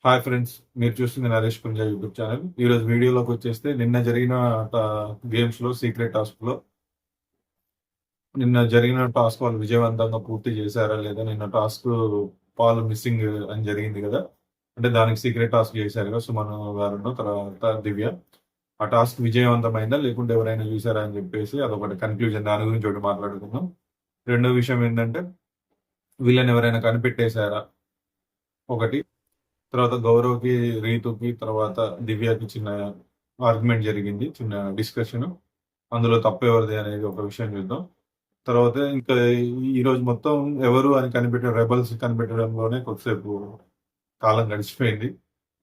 Hi friends, మీరు చూస్తుంది Naresh Punja YouTube channel. ఈరోజు వీడియోలోకి వచ్చేస్తే నిన్న జరిగిన గేమ్స్లో సీక్రెట్ టాస్క్లో నిన్న జరిగిన టాస్క్ వాళ్ళు విజయవంతంగా పూర్తి చేశారా లేదా? నిన్న టాస్క్ పాలు మిస్సింగ్ అని జరిగింది కదా, అంటే దానికి సీక్రెట్ టాస్క్ చేశారు కదా సుమన్ గారు తర్వాత దివ్య. ఆ టాస్క్ విజయవంతమైందా లేకుంటే ఎవరైనా చూసారా అని చెప్పేసి అదొకటి కన్క్లూజన్, దాని గురించి ఒకటి మాట్లాడుకుందాం. రెండో విషయం ఏంటంటే వీళ్ళని ఎవరైనా కనిపెట్టేశారా ఒకటి. తర్వాత గౌరవ్‌కి, రీతుకి, తర్వాత దివ్యకి చిన్న ఆర్గ్యుమెంట్ జరిగింది. చిన్న డిస్కషన్. అందులో తప్పెవరిది అనేది ఒక విషయం చూద్దాం. తర్వాత ఇంకా ఈరోజు మొత్తం ఎవరు అని రెబెల్స్ కనిపెట్టడంలోనే కొద్దిసేపు కాలం గడిచిపోయింది.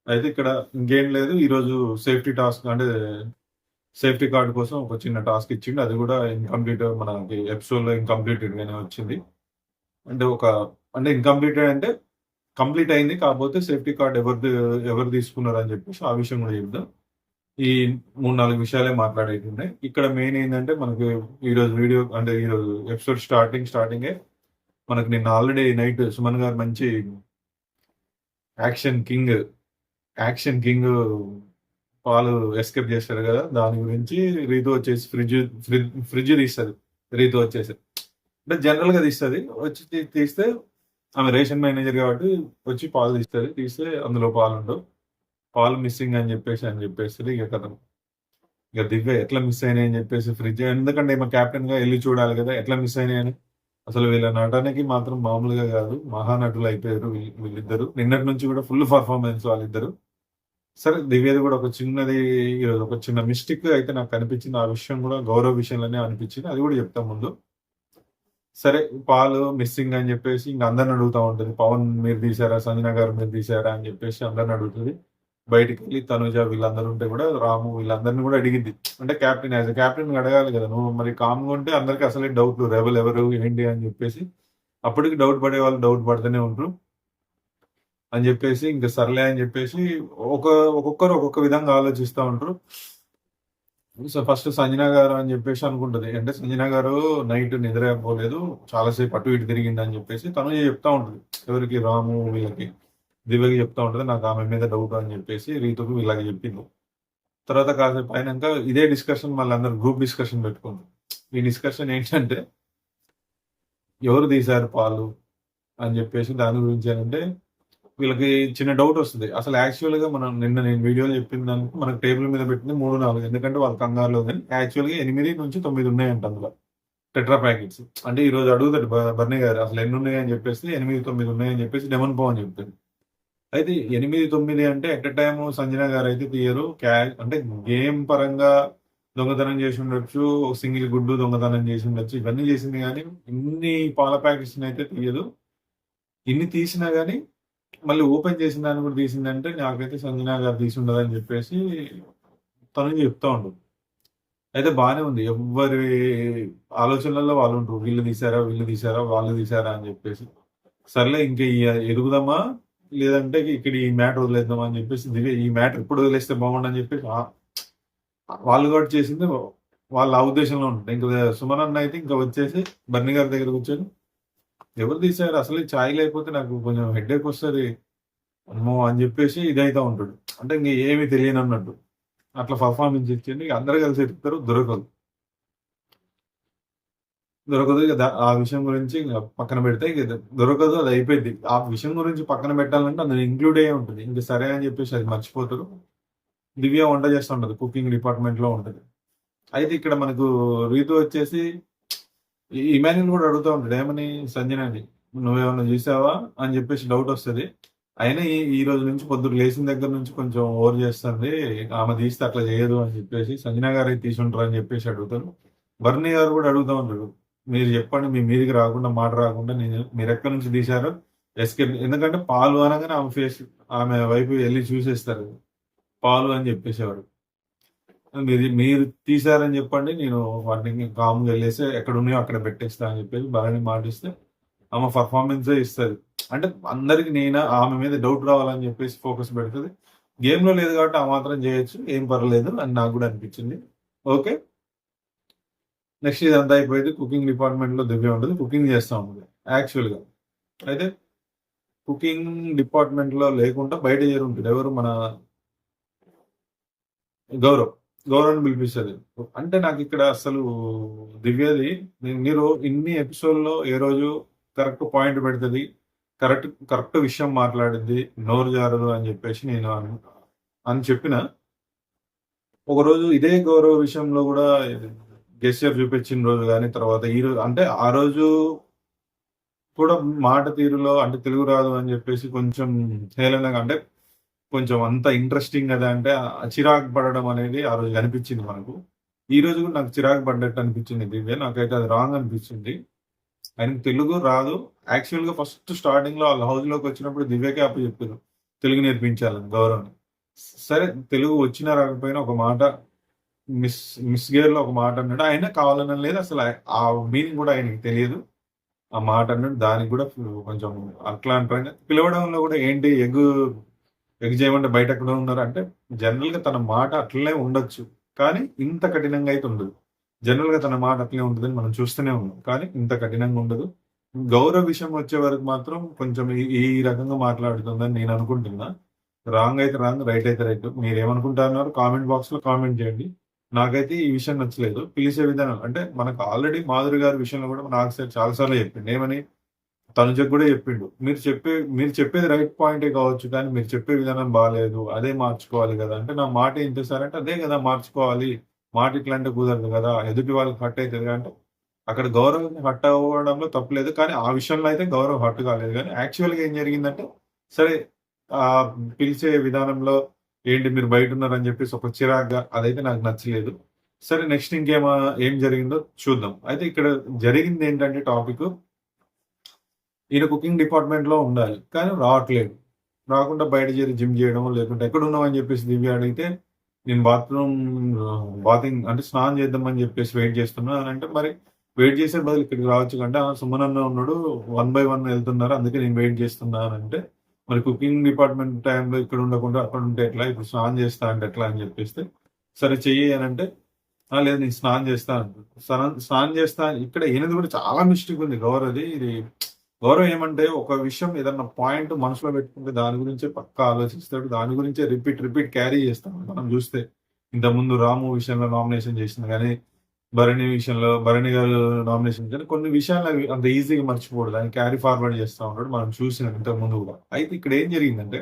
అయితే ఇక్కడ ఇంకేం లేదు. ఈరోజు సేఫ్టీ టాస్క్ అంటే సేఫ్టీ కార్డ్ కోసం ఒక చిన్న టాస్క్ ఇచ్చిండు. అది కూడా ఇన్‌కంప్లీట్, మనకి ఎపిసోడ్‌లో ఇన్‌కంప్లీటెడ్‌గానే వచ్చింది. అంటే అంటే ఇన్‌కంప్లీటెడ్ అంటే కంప్లీట్ అయింది. కాకపోతే సేఫ్టీ కార్డ్ ఎవరు తీసుకున్నారని చెప్పేసి ఆ విషయం కూడా చెప్దాం. ఈ 3, 4 విషయాలే మాట్లాడేటున్నాయి. ఇక్కడ మెయిన్ ఏందంటే మనకు ఈరోజు వీడియో అంటే ఈరోజు ఎపిసోడ్ స్టార్టింగే మనకు నిన్న ఆల్రెడీ నైట్ సుమన్ గారు మంచి యాక్షన్ కింగ్, యాక్షన్ కింగ్ పాలు ఎస్కేప్ చేస్తారు కదా! దాని గురించి రీతు వచ్చేసి ఫ్రిడ్జ్ తీస్తది. రీతు వచ్చేసి. అంటే జనరల్‌గా తీస్తది. వచ్చి తీస్తే ఆమె రేషన్ మేనేజర్ కాబట్టి వచ్చి పాలు తీస్తది. తీస్తే అందులో పాలుండవు. పాలు మిస్సింగ్ అని చెప్పేస్తది. ఇక కథం. ఇక దివ్య ఎట్లా మిస్ అయినాయి అని చెప్పేసి ఫ్రిడ్జ్, ఎందుకంటే ఈమె కెప్టెన్‌గా ఎళ్లి చూడాలి కదా! ఎట్లా మిస్ అయినాయని. అసలు వీళ్ళ నటనకి మాత్రం మామూలుగా కాదు. మహానటులు అయిపోయారు వీళ్ళిద్దరు. నిన్నటి నుంచి కూడా ఫుల్ పెర్ఫార్మన్స్ వాళ్ళిద్దరు. సరే, దివ్యది కూడా ఒక చిన్నది ఈరోజు ఒక చిన్న మిస్టేక్ అయితే నాకు కనిపించింది. ఆ విషయం కూడా గౌరవ్ విషయంలోనే అనిపించింది. అది కూడా చెప్తా ముందు. సరే, పాలు మిస్సింగ్ అని చెప్పేసి ఇంక అందరిని అడుగుతా ఉంటది. పవన్ మీరు తీశారా? సంజన గారు మీరు తీశారా? అని చెప్పేసి అందరిని అడుగుతది. బయటికెళ్ళి తనుజ వీళ్ళందరూ ఉంటే కూడా, రాము వీళ్ళందరిని కూడా అడిగిద్ది. అంటే కెప్టెన్, యాస్ ఎ కెప్టెన్ అడగాలి కదా! నువ్వు మరి కామ్‌గా ఉంటే అందరికి అసలే డౌట్లు, రెబెల్ ఎవరు? ఏంటి? అని చెప్పేసి. అప్పటికి డౌట్ పడే వాళ్ళు డౌట్ పడుతూనే ఉంటరు. అని చెప్పేసి ఇంక సర్లే అని చెప్పేసి ఒక్కొక్కరు ఒక్కొక్క విధంగా ఆలోచిస్తా ఉంటారు. సో, ఫస్ట్ సంజన గారు అని చెప్పేసి అనుకుంటది. అంటే సంజన గారు నైట్ నిద్రపోలేదు. చాలా సేపు అటు ఇటు తిరిగిందని చెప్పేసి తను చెప్తా ఉంటది. ఎవరికి? రాము వీళ్ళకి, దివ్యకి చెప్తా ఉంటది. నాకు ఆమె మీద డౌట్ అని చెప్పేసి రీతుకి వీళ్ళకి చెప్పింది. తర్వాత కాసేపు అయినంక ఇదే డిస్కషన్ మళ్ళీ అందరూ గ్రూప్ డిస్కషన్ పెట్టుకుంటారు. ఈ డిస్కషన్ ఏంటంటే ఎవరు తీశారు పాలు అని చెప్పేసి దాని గురించి ఏంటంటే వీళ్ళకి చిన్న డౌట్ వస్తది. అసలు యాక్చువల్‌గా మనం నిన్న నేను వీడియోలో చెప్పిన దానికి మనకు టేబుల్ మీద పెట్టింది 3, 4, ఎందుకంటే వాళ్ళు కంగారులో గాని యాక్చువల్‌గా 8-9 ఉన్నాయంట అందులో. Tetra packets. అంటే ఈరోజు అడుగుతాడు బర్నీ గారు అసలు ఎన్నున్నాయి అని చెప్పేసి 8, 9 ఉన్నాయని చెప్పేసి డెమన్ పవన్ చెప్తాడు. అయితే 8, 9 అంటే ఎట్ ఎ టైమ్ సంజన గారైతే తీయరు. అంటే గేమ్ పరంగా దొంగతనం చేసి ఉండొచ్చు. సింగిల్ గుడ్డు దొంగతనం చేసి ఉండొచ్చు. ఇవన్నీ చేసింది గానీ ఇన్ని పాల ప్యాకెట్స్‌నైతే తీయదు. ఇన్ని తీసినా గానీ మళ్ళీ ఓపెన్ చేసిన దాన్ని కూడా తీసిందంటే నాకైతే సంజన గారు తీసుండదని చెప్పేసి తను చెప్తా ఉంటది. అయితే బానే ఉంది. ఎవ్వరి ఆలోచనలలో వాళ్ళుంటరు. వీళ్ళు తీశారా, వాళ్ళు తీశారా అని చెప్పేసి. సర్లే ఇంక ఎదుగుదామా? లేదంటే ఇక్కడ ఈ మ్యాటర్ వదిలేద్దామా అని చెప్పేసి దివ్య ఈ మ్యాటర్ ఎప్పుడు వదిలేస్తే బాగుండని చెప్పేసి వాళ్ళు కూడా చేసింది వాళ్ళ ఆ ఉద్దేశంలో ఉంటుంది. ఇంక సుమన్ అన్న అయితే ఇంకా వచ్చేసి బన్నీ గారి దగ్గర కూర్చొని ఎవరు తీశారు? అసలు ఈ ఛాయ్ లేకపోతే నాకు కొంచెం హెడ్‌ఏక్ వస్తది. అమ్మో! అని చెప్పేసి ఇదైతా ఉంటాడు. అంటే ఇంక ఏమి తెలియనన్నట్టు. అట్లా పర్ఫార్మెన్స్ ఇచ్చింది. అందరూ కలిసి ఎతుకుతారు. దొరకదు. ఇక ఆ విషయం గురించి ఇంక పక్కన పెడితే ఇక దొరకదు. అది అయిపోయిద్ది. ఆ విషయం గురించి పక్కన పెట్టాలంటే అందులో ఇంక్లూడ్ అయ్యే ఉంటది. ఇంక సరే అని చెప్పేసి అది మర్చిపోతారు. దివ్య వంట చేస్తా ఉంటది. కుకింగ్ డిపార్ట్‌మెంట్‌లో ఉంటది. అయితే ఇక్కడ మనకు రీతు వచ్చేసి ఇమాన్యుల్ కూడా అడుగుతా ఉంటాడు. ఏమని? సంజనని. "నువ్వేమన్నా చూసావా?" అని చెప్పేసి డౌట్ వస్తది. అయినా ఈ రోజు నుంచి పొద్దున్న లేసిన దగ్గర నుంచి కొంచెం ఓవర్ చేస్తుంది. ఆమె తీస్తే అట్లా చేయదు అని చెప్పేసి సంజన గారే తీసుంటారు అని చెప్పేసి అడుగుతారు. బర్నీ గారు కూడా అడుగుతా ఉంటాడు. మీరు చెప్పండి, మీ మీదికి రాకుండా మాట రాకుండా మీరెక్కడి నుంచి తీశారో ఎస్కేప్, ఎందుకంటే పాలు అనగానే ఆమె వైపు వెళ్లి చూసేస్తారు. పాలు అని చెప్పేసేవాడు. మీరు తీశారని చెప్పండి, నేను వాటిని కామ్‌గా వెళ్ళేసి ఎక్కడున్నాయో అక్కడ పెట్టేస్తా అని చెప్పేసి భరణి మాటిస్తే ఆమె పర్ఫార్మెన్సే ఇస్తది. అంటే అందరికి ఆమె మీద డౌట్ రావాలని చెప్పేసి ఫోకస్ పెడతది. గేమ్‌లో లేదు కాబట్టి ఆ మాత్రం చేయొచ్చు. ఏం పర్లేదు అని నాకు కూడా అనిపించింది. ఓకే. నెక్స్ట్ ఇదంతా అయిపోయింది. కుకింగ్ డిపార్ట్‌మెంట్‌లో దివ్య ఉంటది. కుకింగ్ చేస్తా ఉంటది యాక్చువల్‌గా. అయితే కుకింగ్ డిపార్ట్మెంట్‌లో లేకుండా బయట చేరుంటది. ఎవరు మన గౌరవ్. గౌరవ్‌ని పిలిపిస్తది. అంటే నాకిక్కడ అసలు దివ్యది మీరు ఇన్ని ఎపిసోడ్‌లో ఏ రోజు కరెక్ట్ పాయింట్ పెడతది. కరెక్ట్ కరెక్ట్ విషయం మాట్లాడిద్ది. నోరు జారదు అని జెప్పేసి నేను అని చెప్పిన, ఒకరోజు ఇదే గౌరవ్ విషయంలో గూడా గెస్చర్ చూపించిన రోజు గాని, తర్వాత అంటే ఆ రోజు కూడా మాట తీరులో అంటే తెలుగు రాదు అని జెప్పేసి కొంచెం హేళనగా అంటే కొంచెం అంత ఇంట్రెస్టింగ్ గదా! అంటే చిరాకు పడడం అనేది ఆ రోజు అనిపించింది మనకు. ఈ రోజు గూడా నాకు చిరాకు పడ్డట్టు అనిపించింది దివ్య. నాకైతే అది రాంగ్ అనిపించింది. ఆయనకి తెలుగు రాదు. యాక్చువల్‌గా ఫస్ట్ స్టార్టింగ్‌లో ఆళ్ళ హౌస్‌లోకొచ్చినప్పుడు దివ్యకే అప్పజెప్పారు. తెలుగు నేర్పించాలని గౌరవ్‌ని. సరే తెలుగు వచ్చినా రాకపోయినా ఒక మాట మిస్ మిస్ గేర్‌లో ఒక మాట అన్నాడు. ఆయన కావాలని లేదు. అసలు ఆ మీనింగ్ గూడా ఆయనకి తెలియదు. ఆ మాట అన్నాడు. దానికి గూడా కొంచెం అట్లాంటి పిలవడంలో గూడా ఏంటి ఎగ్ చేయమంటే బయటెక్కడో ఉన్నారు. అంటే జనరల్‌గా తన మాట అట్లనే ఉండొచ్చు. కానీ ఇంత కఠినంగా అయితే ఉండదు. జనరల్‌గా తన మాట అట్లనే ఉంటదని మనం చూస్తూనే ఉన్నాం. కానీ ఇంత కఠినంగా ఉండదు. గౌరవ్ విషయం వచ్చే వరకు మాత్రం కొంచెం ఈ ఈ రకంగా మాట్లాడుతుందని నేను అనుకుంటున్నా. రాంగ్ అయితే రాంగ్, రైట్ అయితే రైట్. మీరేమనుకుంటున్నారో కామెంట్ బాక్స్‌లో కామెంట్ చేయండి. నాకైతే ఈ విషయం నచ్చలేదు. పిలిచే విధానం అంటే మనకు ఆల్రెడీ మాధురి గారి విషయంలో కూడా నాకు చాలా సార్లు చెప్పిండు. ఏమని? తనుజకు గూడా జెప్పిండు. మీరు చెప్పేది రైట్ పాయింటే కావచ్చు. కానీ మీరు చెప్పే విధానం బాలేదు. అదే మార్చుకోవాలి గదా! అంటే నా మాట ఏంటి సార్ అంటే, అదే గదా! మార్చుకోవాలి. మాట ఇట్లా అంటే కుదరదు గదా! ఎదుటి వాళ్ళకి హర్ట్ అయితది గదా! అంటే అక్కడ గౌరవం హర్ట్ అవ్వడంలో తప్పులేదు. కానీ ఆ విషయంలో అయితే గౌరవ్ హర్ట్ కాలేదు గానీ యాక్చువల్‌గా ఏం జరిగిందంటే, సరే ఆహ్, పిలిచే విధానంలో ఏంటి మీరు బయటున్నారని జెప్పేసి ఒక చిరాగ్గా అదైతే నాకు నచ్చలేదు. సరే నెక్స్ట్ ఏం జరిగిందో చూద్దాం. అయితే ఇక్కడ జరిగిందేంటంటే టాపికు ఈయన కుకింగ్ డిపార్ట్‌మెంట్‌లో ఉండాలి. కానీ రావట్లేదు. రాకుండా బయట చేరి జిమ్ చేయడమో, లేకుంటే ఎక్కడున్నావు అని చెప్పేసి దివ్య అడిగితే, నేను బాతింగ్ అంటే స్నానం చేద్దామని చెప్పేసి వెయిట్ చేస్తున్నా అనంటే, మరి వెయిట్ చేసే బదులు ఇక్కడికి రావచ్చు కంటే, సుమన్ అన్న ఉన్నాడు. వన్ బై వన్ ఎళ్తున్నారు. అందుకే నేను వెయిట్ చేస్తున్నా అనంటే, మరి కుకింగ్ డిపార్ట్‌మెంట్ టైమ్‌లో ఇక్కడ ఉండకుండా అక్కడ ఉంటే ఎట్లా? ఇప్పుడు స్నానం చేస్తా అంటే ఎట్లా అని చెప్పేస్తే, సరే చెయ్యి అనంటే, లేదు నేను స్నానం చేస్తా అంటాడు. స్నానం చేస్తా ఇక్కడ ఈయనది కూడా చాలా మిస్టేక్ ఉంది గౌరవ్‌ది. ఇది గౌరవ్ ఏమంటే ఒక విషయం ఏదన్నా పాయింట్ మనసులో పెట్టుకుంటే దాని గురించే పక్కా ఆలోచిస్తాడు. దాని గురించే రిపీట్ క్యారీ చేస్తాం మనం చూస్తే. ఇంతకుముందు 'రాము' విషయంలో నామినేషన్ చేసింది గానీ, 'భరణి' విషయంలో 'భరణి' గారు నామినేషన్ కానీ కొన్ని విషయాలు అవి అంత ఈజీగా మర్చిపోడు. దాన్ని క్యారీ ఫార్వర్డ్ చేస్తా ఉంటాడు. మనం చూసినాం ఇంతకుముందు గూడా. అయితే ఇక్కడ ఏం జరిగిందంటే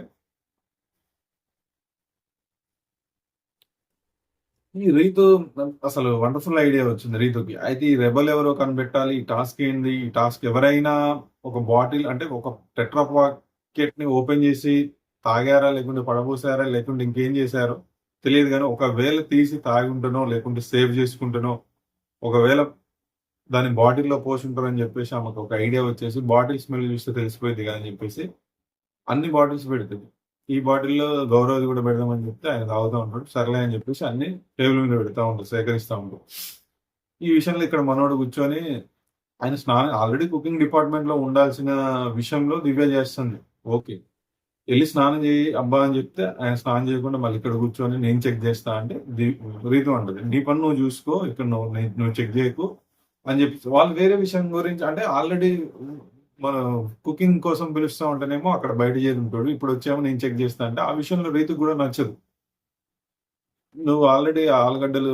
ఈ రీతు అసలు వండర్‌ఫుల్ ఐడియా వచ్చింది రీతుకి. అయితే ఈ రెబెల్ ఎవరో కనిపెట్టాలి. ఈ టాస్క్ ఏంది? ఈ టాస్క్ ఎవరైనా ఒక బాటిల్ అంటే ఒక టెట్రా పాకెట్‌ని ఓపెన్ చేసి తాగారా? లేకుంటే పడబోసారా? లేకుంటే ఇంకేం చేశారో తెలీదు గానీ, ఒకవేళ తీసి తాగుంటనో, లేకుంటే సేవ్ చేసుకుంటనో, ఒకవేళ దాన్ని బాటిల్‌లో పోసుంటారని చెప్పేసి ఆమెకు ఒక ఐడియా వచ్చేసి బాటిల్ స్మెల్ చూస్తే తెలిసిపోయిద్ది కదా! అని చెప్పేసి అన్ని బాటిల్స్ పెడతది. ఈ బాటిల్‌లో గౌరవ్‌ది కూడా పెడదామని చెప్తే ఆయన తాగుతా ఉంటాడు. సర్లే అని చెప్పేసి అన్ని టేబుల్ మీద పెడతా ఉంటారు. సేకరిస్తా ఉంటారు. ఈ విషయంలో ఇక్కడ మనోడు కూర్చొని ఆయన ఆల్రెడీ కుకింగ్ డిపార్ట్‌మెంట్‌లో ఉండాల్సిన విషయంలో దివ్య చేస్తుంది. ఓకే. ఎళ్లి స్నానం చేయి అబ్బా! అని చెప్తే ఆయన స్నానం చేయకుండా మళ్ళీ ఇక్కడ కూర్చొని నేను చెక్ చేస్తా అంటే రీతు అంటది. నీ పని నువ్వు చూసుకో. ఇక్కడ నువ్వు చెక్ చేయకు అని చెప్పేసి వాళ్ళు వేరే విషయం గురించి అంటే ఆల్రెడీ మనం కుకింగ్ కోసం పిలుస్తా ఉంటేనేమో అక్కడ బయట చేరుంటాడు. ఇప్పుడొచ్చేమో నేను చెక్ చేస్తా అంటే, ఆ విషయంలో రీతుకి గూడా నచ్చదు. నువ్వు ఆల్రెడీ ఆలుగడ్డలు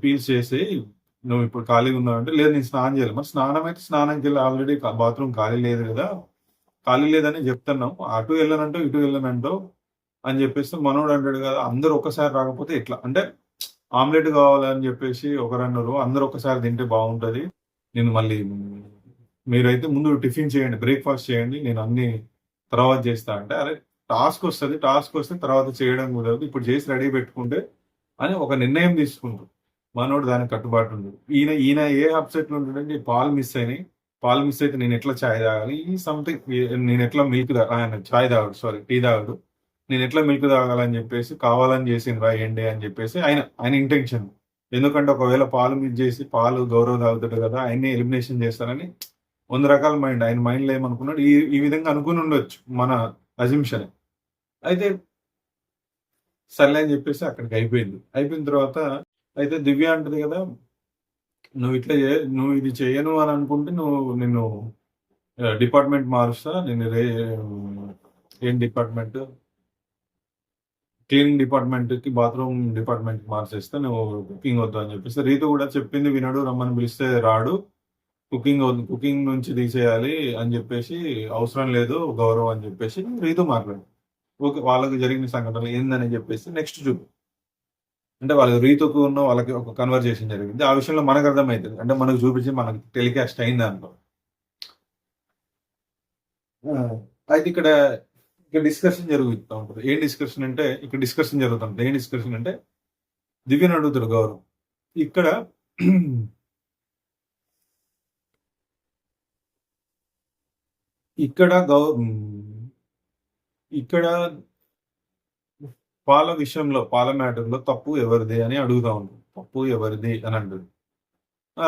పీల్స్ చేసేయి. నువ్విప్పుడు ఖాళీగా ఉన్నావంటే, లేదు నేను స్నానం చేయాలి. మరి స్నానం అయితే స్నానంకెళ్ళి ఆల్రెడీ బాత్రూమ్ ఖాళీ లేదు గదా! ఖాళీ లేదని జెప్తున్నాం. అటు ఎళ్ళనంటావు, ఇటు ఎళ్ళనంటావు అని జెప్పేసి మనోడు అంటాడు గదా! అందరూ ఒక్కసారి రాకపోతే ఎట్లా? అంటే ఆమ్లెట్ కావాలని జెప్పేసి ఒకరన్నారు. అందరూ ఒక్కసారి తింటే బావుంటది. నేను మళ్ళీ మీరైతే ముందు టిఫిన్ చేయండి. బ్రేక్‌ఫాస్ట్ చేయండి. నేను అన్నీ తర్వాత చేస్తా అంటే, అరే! టాస్కొస్తది. టాస్కొస్తే తర్వాత చేయడం కుదరదు. ఇప్పుడు చేసి రెడీ పెట్టుకుంటే అని ఒక నిర్ణయం తీసుకుండు. మనోడు దానికి కట్టుబాటు ఉండడు. ఈయన ఈయన ఏ అప్‌సెట్‌లో ఉంటాడంటే పాలు మిస్ అయినాయి. పాలు మిస్ అయితే నేనెట్లా చాయ్ తాగాలి? ఈ సంథింగ్ నేనెట్లా ఆయన చాయ్ తాగడు. సారీ టీ తాగడు. నేనెట్లా మిల్క్ తాగాలని చెప్పేసి కావాలని చేసిండ్రా ఏంటి అని చెప్పేసి ఆయన ఇంటెన్షన్. ఎందుకంటే ఒకవేళ పాలు మిస్ చేసి పాలు గౌరవ్ తాగుతాడు కదా! ఆయన్ని ఎలిమినేషన్ చేస్తారని 100 రకాల మైండ్. ఆయన మైండ్‌లో ఏమనుకున్నాడు ఈ ఈ విధంగా అనుకునుండొచ్చు. మన అజంప్షనే. అయితే సర్లే అని జెప్పేసి అక్కడికయిపోయింది. అయిపోయిన తర్వాత అయితే దివ్య అంటది గదా! నువ్వు ఇది చెయ్యను అని అనుకుంటే నిన్ను డిపార్ట్మెంట్ మారుస్తా నేను ఏం డిపార్ట్మెంట్, క్లీనింగ్ డిపార్ట్మెంట్కి బాత్రూమ్ డిపార్ట్మెంట్ మార్చేస్తే నువ్వు కుకింగ్ వద్దు అని చెప్పేసి రీతు కూడా చెప్పింది వినడు, రమ్మని పిలిస్తే రాడు, కుకింగ్ నుంచి తీసేయాలి అని చెప్పేసి, అవసరం లేదు గౌరవం అని చెప్పేసి రీతు మాట్లాడు. ఓకే, వాళ్ళకి జరిగిన సంఘటనలు ఏందని చెప్పేసి నెక్స్ట్ చూపు. అంటే వాళ్ళకి రీతుకు ఉన్న వాళ్ళకి ఒక కన్వర్జేషన్ జరిగింది. ఆ విషయంలో మనకు అర్థమవుతుంది, అంటే మనకు చూపించి మనకి టెలికాస్ట్ అయింది అనుకో. అయితే ఇక్కడ డిస్కషన్ జరుగుతూ ఉంటుంది. ఏం డిస్కషన్ అంటే ఇక్కడ డిస్కషన్ జరుగుతుంది. ఏం డిస్కషన్ అంటే దివ్యని అడుగుతాడు గౌరవ్. ఇక్కడ ఇక్కడ ఇక్కడ పాల విషయంలో, పాల మ్యాటర్లో తప్పు ఎవరిది అని అడుగుతా ఉంటుంది. తప్పు ఎవరిది అని అంటుంది.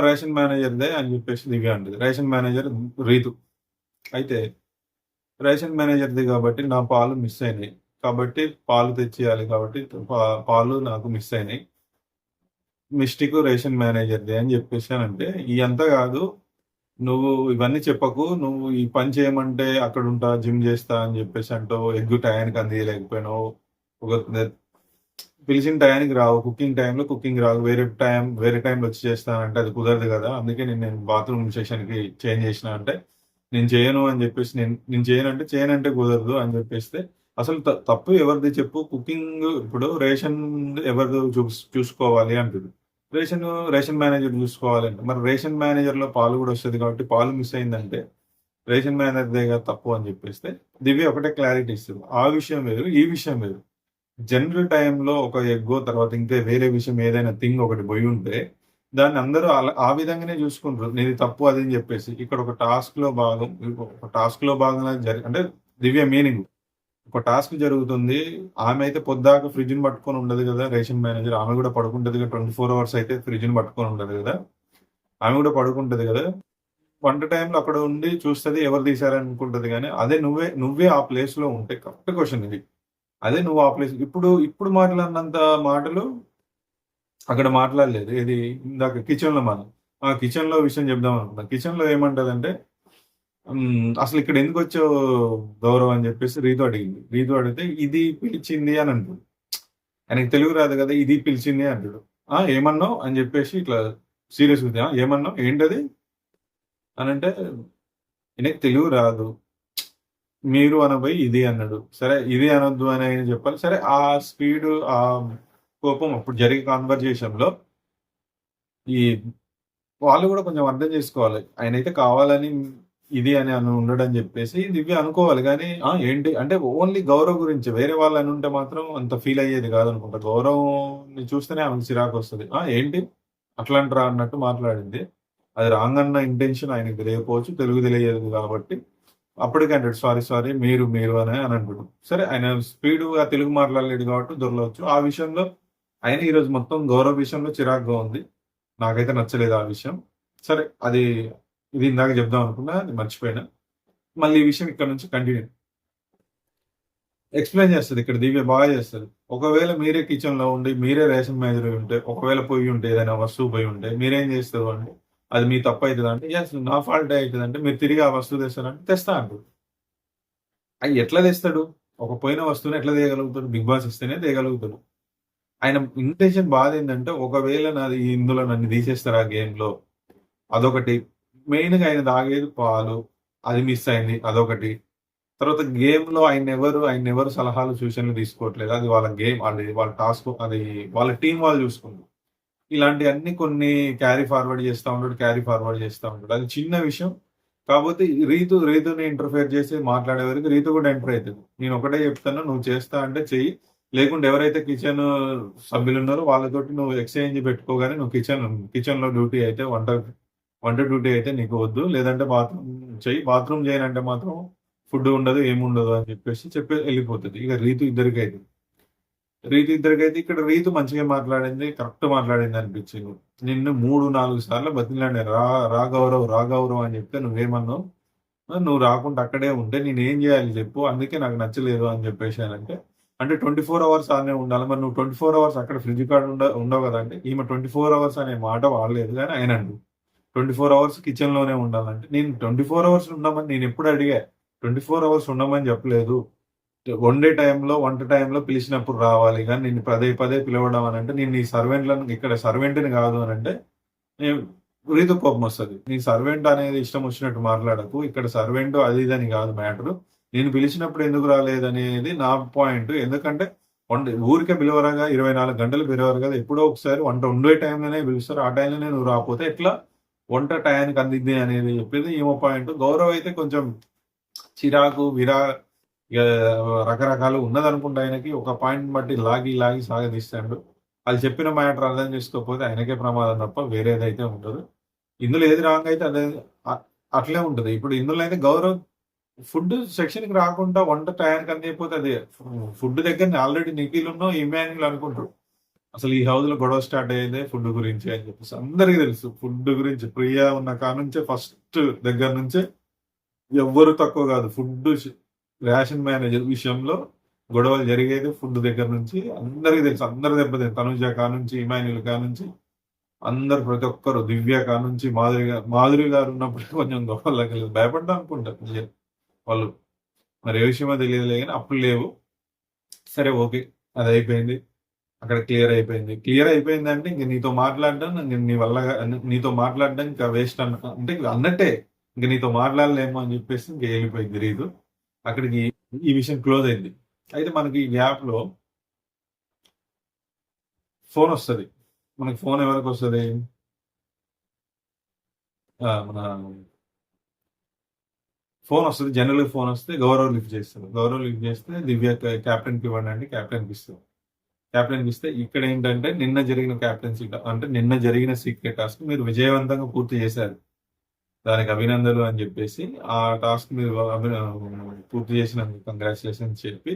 రేషన్ మేనేజర్దే అని చెప్పేసి దివ్య అంటుంది. Ration manager Ritu. అయితే రేషన్ మేనేజర్ది కాబట్టి నా పాలు మిస్ అయినాయి, కాబట్టి పాలు తెచ్చేయాలి, కాబట్టి పాలు నాకు మిస్ అయినాయి, మిస్టేక్ రేషన్ మేనేజర్ది అని చెప్పేసానంటే, ఇదంతా కాదు, నువ్వు ఇవన్నీ చెప్పకు, నువ్వు ఈ పని చేయమంటే అక్కడ ఉంటా, జిమ్ చేస్తా అని చెప్పేసి అంటావు, ఎగ్గు టయానికి అందియలేకపోయినావు, ఒక పిలిచిన టయానికి రావు, కుకింగ్ టైంలో కుకింగ్ రావు, వేరే టైంలో వచ్చి చేస్తానంటే అది కుదరదు కదా, అందుకే నేను బాత్రూమ్ సెషన్కి చేంజ్ చేసిన అంటే, నేను చేయను అని చెప్పేసి, నేను చేయనంటే కుదరదు అని చెప్పేస్తే, అసలు తప్పు ఎవరిది చెప్పు, కుకింగ్ ఇప్పుడు రేషన్ ఎవరిది చూసుకోవాలి అంటుంది. రేషన్ మేనేజర్ చూసుకోవాలంటే, మరి రేషన్ మేనేజర్లో పాలు కూడా వస్తుంది కాబట్టి పాలు మిస్ అయిందంటే రేషన్ మేనేజర్దే కదా తప్పు అని చెప్పేస్తే దివ్య ఒకటే క్లారిటీ ఇస్తుంది. ఆ విషయం వేరు, ఈ విషయం వేరు. జనరల్ టైంలో ఒక ఎగ్గో తర్వాత ఇంకా వేరే విషయం ఏదైనా థింగ్ ఒకటి పోయి ఉంటే దాన్ని అందరూ ఆ విధంగానే చూసుకుంటారు. నేను తప్పు అది అని చెప్పేసి. ఇక్కడ ఒక టాస్క్ లో భాగంగా అంటే దివ్య మీనింగ్, ఒక టాస్క్ జరుగుతుంది. ఆమె అయితే పొద్దాక ఫ్రిడ్జ్ని పట్టుకొని ఉండదు కదా, రేషన్ మేనేజర్. ఆమె కూడా పడుకుంటది కదా, 24 hours అయితే ఫ్రిడ్జ్ని పట్టుకొని ఉండదు కదా, ఆమె కూడా పడుకుంటది కదా. వంట టైంలో అక్కడ ఉండి చూస్తుంది, ఎవరు తీశారనుకుంటది. కానీ అదే నువ్వే ఆ ప్లేస్ లో ఉంటే, కరెక్ట్ క్వశ్చన్ ఇది, అదే నువ్వు ఆ ప్లేస్ ఇప్పుడు మాట్లాడినంత మాటలు అక్కడ మాట్లాడలేదు. ఇది ఇందాక కిచెన్ లో కిచెన్ లో విషయం చెప్దాం అనుకుంటా. కిచెన్ లో ఏమంటదంటే, అసలు ఇక్కడ ఎందుకు వచ్చావు గౌరవ్ అని చెప్పేసి రీతు అడిగింది. రీతు అడిగితే ఇది పిలిచింది అని అంటాడు. ఆయనకి తెలుగు రాదు కదా, ఇది పిలిచింది అంటాడు. ఏమన్నావు అని చెప్పేసి ఇట్లా సీరియస్ గా, ఏమన్నావు ఏంటది అని అంటే, ఈయనకి తెలుగు రాదు, మీరు అనబోయి ఇది అన్నాడు. సరే ఇది అనొద్దు అని ఆయన చెప్పాలి. సరే ఆ స్పీడ్, ఆ కోపం అప్పుడు జరిగే కాన్వర్జేషన్ లో ఈ వాళ్ళు కూడా కొంచెం అర్థం చేసుకోవాలి. ఆయన అయితే కావాలని ఇది అని ఉండడని చెప్పేసి దివ్య అనుకోవాలి. కానీ ఏంటి అంటే ఓన్లీ గౌరవ్ గురించి, వేరే వాళ్ళు అని ఉంటే మాత్రం అంత ఫీల్ అయ్యేది కాదనుకుంటా. గౌరవ్ని చూస్తేనే ఆమెకు చిరాకు వస్తుంది. ఏంటి అట్లా అంటారా అన్నట్టు మాట్లాడింది. అది రాంగ్ అన్న ఇంటెన్షన్ ఆయనకు తెలియకపోవచ్చు, తెలుగు తెలియదు కాబట్టి అప్పటికే అంటాడు సారీ మీరు అని అంటాడు. సరే ఆయన స్పీడ్గా తెలుగు మాట్లాడలేడు కాబట్టి దొరలవచ్చు. ఆ విషయంలో ఆయన ఈరోజు మొత్తం గౌరవ విషయంలో చిరాకుగా ఉంది. నాకైతే నచ్చలేదు ఆ విషయం. సరే ఇది ఇందాక చెప్దాం అనుకున్నా, అది మర్చిపోయినా. మళ్ళీ ఈ విషయం ఇక్కడ నుంచి కంటిన్యూ ఎక్స్ప్లెయిన్ చేస్తుంది. ఇక్కడ దివ్య బాగా చేస్తుంది. ఒకవేళ మీరే కిచెన్ లో ఉండి, మీరే రేషన్ మేనేజర్ ఉంటే, ఒకవేళ పోయి ఉంటే, ఏదైనా వస్తువు పోయి ఉంటే మీరేం చేస్తారు అంటే, అది మీ తప్పు అవుతుంది అంటే, ఎస్ నా ఫాల్ట్ అవుతుంది అంటే, మీరు తిరిగి ఆ వస్తువు తెస్తారంటే తెస్తా అంటాడు. అది ఎట్లా తెస్తాడు? ఒక పోయిన వస్తువుని ఎట్లా తీయగలుగుతాడు? బిగ్ బాస్ ఇస్తేనే తీయగలుగుతాడు. ఆయన ఇంటెన్షన్ బాధ ఏంటంటే, ఒకవేళ నాది ఇందులో నన్ను తీసేస్తారు ఆ గేమ్ లో, అదొకటి. మెయిన్ గా ఆయన తాగేది పాలు, అది మిస్ అయింది, అదొకటి. తర్వాత గేమ్ లో ఆయన ఎవరు సలహాలు సూచనలు తీసుకోవట్లేదు. అది వాళ్ళ గేమ్, అది వాళ్ళ టాస్క్, అది వాళ్ళ టీం వాళ్ళు చూసుకుంటారు. ఇలాంటివన్నీ కొన్ని క్యారీ ఫార్వర్డ్ చేస్తూ ఉంటాడు. అది చిన్న విషయం. కాకపోతే రీతుని ఇంటర్ఫేర్ చేసి మాట్లాడే వరకు రీతు కూడా ఎంటర్ అవుతుంది. నేను ఒకటే చెప్తాను, నువ్వు చేస్తా అంటే చెయ్యి, లేకుంటే ఎవరైతే కిచెన్ సభ్యులు ఉన్నారో వాళ్ళతోటి నువ్వు ఎక్స్చేంజ్ పెట్టుకోగానే, నువ్వు కిచెన్ లో డ్యూటీ అయితే, వంట డ్యూటీ అయితే నీకు వద్దు, లేదంటే బాత్రూమ్ చెయ్యి, బాత్రూమ్ చేయనంటే మాత్రం ఫుడ్ ఉండదు, ఏముండదు అని చెప్పి వెళ్ళిపోతుంది. ఇక రీతు ఇద్దరికైతే ఇక్కడ రీతు మంచిగా మాట్లాడింది, కరెక్ట్ మాట్లాడింది అనిపించింది. నిన్ను 3-4 సార్లు బతిలాడే, రా గౌరవ్ అని చెప్తే నువ్వేమన్నావు, నువ్వు రాకుండా అక్కడే ఉంటే నేను ఏం చేయాలి చెప్పు, అందుకే నాకు నచ్చలేదు అని చెప్పేసానంటే, అంటే 24 hours ఆనే ఉండాలి. మరి నువ్వు 24 hours అక్కడ ఫ్రిడ్జ్ కార్డు ఉండవు కదా అంటే, ఈమె 24 hours అనే మాట వాడలేదు. కానీ ఆయన 24 24 అవర్స్ కిచెన్‌లోనే ఉండాలంటే, నేను 24 అవర్స్ ఉండమని నేనెప్పుడు అడిగా. 24 అవర్స్ ఉండమని చెప్పలేదు. వండే టైంలో, వంట టైంలో పిలిచినప్పుడు రావాలి గానీ, నిన్ను పదే పదే పిలవడం అనంటే, నేను నీ సర్వెంట్‌లను ఇక్కడ సర్వెంట్‌ని గాదు అనంటే, నేను రీతూ కోపమొస్తది. నీ సర్వెంట్ అనేది ఇష్టం వచ్చినట్టు మాట్లాడకు. ఇక్కడ సర్వెంట్ అది ఇది అని గాదు మ్యాటరు. నేను పిలిచినప్పుడు ఎందుకు రాలేదనేది నా పాయింట్. ఎందుకంటే ఊరికే పిలవరుగా 24 గంటలు పిలవరు కదా! ఎప్పుడో ఒకసారి వంట వండే టైంలోనే పిలుస్తారు. ఆ టైంలోనే నువ్వు రాకపోతే ఎట్లా వంట టయానికి అందిద్ది అనేది చెప్పేది ఈమె పాయింట్. గౌరవ్ అయితే కొంచెం చిరాకు, ఇగ రకరకాలు ఉన్నదనుకుంటా ఆయనకి. ఒక పాయింట్‌ని బట్టి లాగి, లాగి సాగదీస్తాండు. ఆళ్ళు చెప్పిన మ్యాటర్ అర్థం చేసుకోకపోతే ఆయనకే ప్రమాదం తప్ప వేరేదైతే ఉండదు. ఇందులో ఏది రాంగ్ అయితే అదే అ అట్లే ఉంటది. ఇప్పుడు ఇందులో అయితే గౌరవ్ ఫుడ్ సెక్షన్‌కి రాకుండా వంట టయానికి అందియకపోతే అది ఫుడ్ దగ్గరనే ఆల్రెడీ నిఖిలును, ఇమాన్యుల్ అనుకుంటారు. అసలు ఈ హౌస్‌లో గొడవ స్టార్ట్ అయ్యేదే ఫుడ్ గురించి అని చెప్పేసి. అందరికి తెలుసు. ఫుడ్ గురించి ప్రియా ఉన్న కానుంచే ఫస్ట్ దగ్గర నుంచే ఎవ్వరు తక్కువ కాదు. రేషన్ మేనేజర్ విషయంలో గొడవలు జరిగేది ఫుడ్ దగ్గర నుంచి అందరికి తెలుసు. అందరు దెబ్బతింది. తనుజ కానుంచి, ఇమాన్యుల్ కానుంచి అందరూ ప్రతి ఒక్కరు దివ్య కానుంచి మాధురి గారు ఉన్నప్పుడు కొంచెం గొడవలకి భయపడ్డా అనుకుంటా. వాళ్ళు మరి ఏ విషయమో తెలియదులే గాని అప్పుడు లేవు. సరే ఓకే. అదయిపోయింది. అక్కడ క్లియర్ అయిపోయింది. క్లియర్ అయిపోయిందంటే ఇంక నీతో మాట్లాడడం నీ వల్ల నీతో మాట్లాడడం ఇంకా వేస్ట్ అంటే అన్నట్టే. ఇంక నీతో మాట్లాడలేము అని చెప్పేసి ఇంక వెళ్ళిపోయింది రీతు. అక్కడికి ఈ విషయం క్లోజ్ అయింది. అయితే మనకి ఈ గ్యాప్‌లో ఫోనొస్తది. మనకి ఫోన్ ఎవరికొస్తది? మన ఫోనొస్తది. జనరల్‌గా ఫోనొస్తే గౌరవ్ లిఫ్ట్ చేస్తాడు. గౌరవ్ లిఫ్ట్ చేస్తే దివ్య కెప్టెన్‌కి ఇవ్వండి అంటే కెప్టెన్‌కి ఇస్తది. కెప్టెన్‌కి ఇస్తే ఇక్కడేంటంటే నిన్న జరిగిన కెప్టెన్సీ అంటే నిన్న జరిగిన సీక్రెట్ టాస్క్ మీరు విజయవంతంగా పూర్తి చేశారు. దానికి అభినందనలు అని చెప్పేసి ఆ టాస్క్ మీరు పూర్తి చేసినందుకు కంగ్రాచ్యులేషన్స్ చెప్పి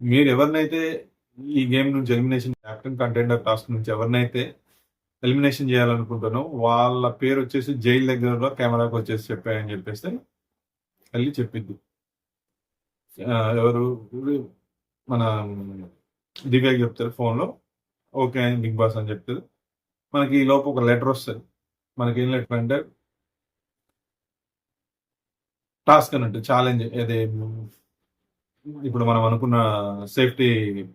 మీరు ఎవరినైతే ఈ గేమ్ నుంచి ఎలిమినేషన్ కెప్టెన్ కంటెండర్ టాస్క్ నుంచి ఎవరినైతే ఎలిమినేషన్ చేయాలనుకుంటానో వాళ్ళ పేరు వచ్చేసి జైలు దగ్గరలో కెమెరాకి వచ్చేసి చెప్పాయని చెప్పేస్తే వెళ్ళి చెప్పిద్ది. ఎవరు మన దివ్యకి చెప్తారు ఫోన్‌లో. ఓకే అని బిగ్ బాస్ అని చెప్తది. మనకి ఈ లోపు ఒక లెటర్ వస్తది. మనకేం లెటర్ అంటే టాస్క్ అన్నట్టు ఛాలెంజ్ ఇది ఇప్పుడు మనం అనుకున్న సేఫ్టీ